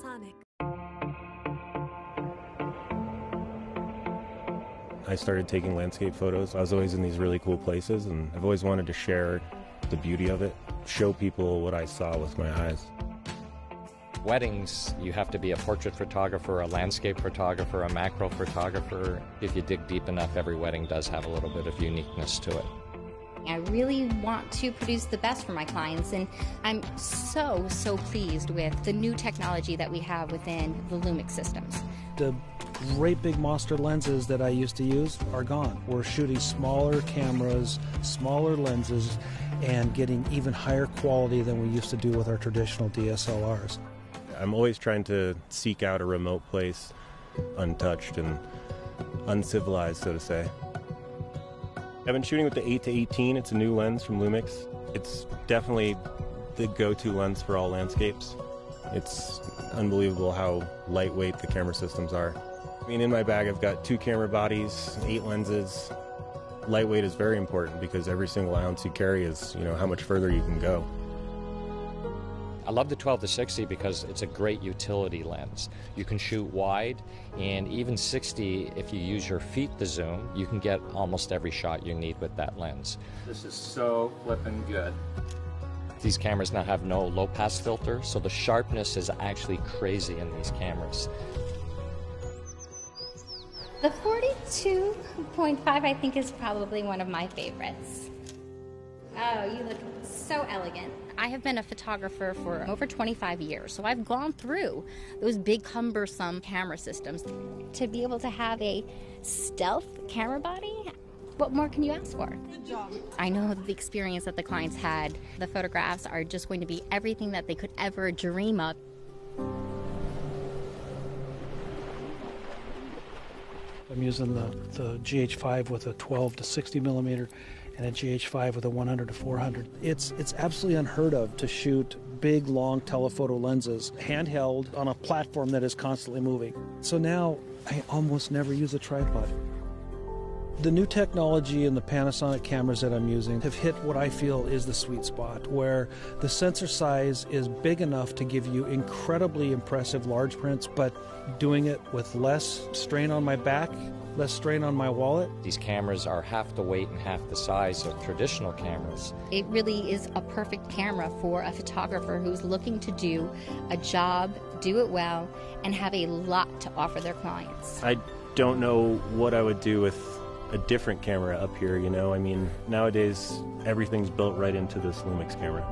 Panasonic. I started taking landscape photos. I was always in these really cool places, and I've always wanted to share the beauty of it, show people what I saw with my eyes. Weddings, you have to be a portrait photographer, a landscape photographer, a macro photographer. If you dig deep enough, every wedding does have a little bit of uniqueness to it. I really want to produce the best for my clients, and I'm so pleased with the new technology that we have within the LUMIX systems. The great big monster lenses that I used to use are gone. We're shooting smaller cameras, smaller lenses, and getting even higher quality than we used to do with our traditional DSLRs. I'm always trying to seek out a remote place, untouched and uncivilized, so to say. I've been shooting with the 8-18. It's a new lens from LUMIX. It's definitely the go-to lens for all landscapes. It's unbelievable how lightweight the camera systems are. I mean, in my bag I've got 2 camera bodies, 8 lenses. Lightweight is very important because every single ounce you carry is, how much further you can go. I love the 12-60 because it's a great utility lens. You can shoot wide, and even 60, if you use your feet to zoom, you can get almost every shot you need with that lens. This is so flippin' good. These cameras now have no low-pass filter, so the sharpness is actually crazy in these cameras. The 42.5 I think is probably one of my favorites. Oh, you look so elegant. I have been a photographer for over 25 years, so I've gone through those big cumbersome camera systems. To be able to have a stealth camera body, what more can you ask for? Good job. I know the experience that the clients had. The photographs are just going to be everything that they could ever dream of. I'm using the GH5 with a 12 to 60 millimeter and a GH5 with a 100 to 400. It's absolutely unheard of to shoot big, long telephoto lenses handheld on a platform that is constantly moving. So now I almost never use a tripod. The new technology and the Panasonic cameras that I'm using have hit what I feel is the sweet spot, where the sensor size is big enough to give you incredibly impressive large prints, but doing it with less strain on my back, less strain on my wallet. These cameras are half the weight and half the size of traditional cameras. It really is a perfect camera for a photographer who's looking to do a job, do it well, and have a lot to offer their clients. I don't know what I would do with a different camera up here, I mean, nowadays everything's built right into this LUMIX camera.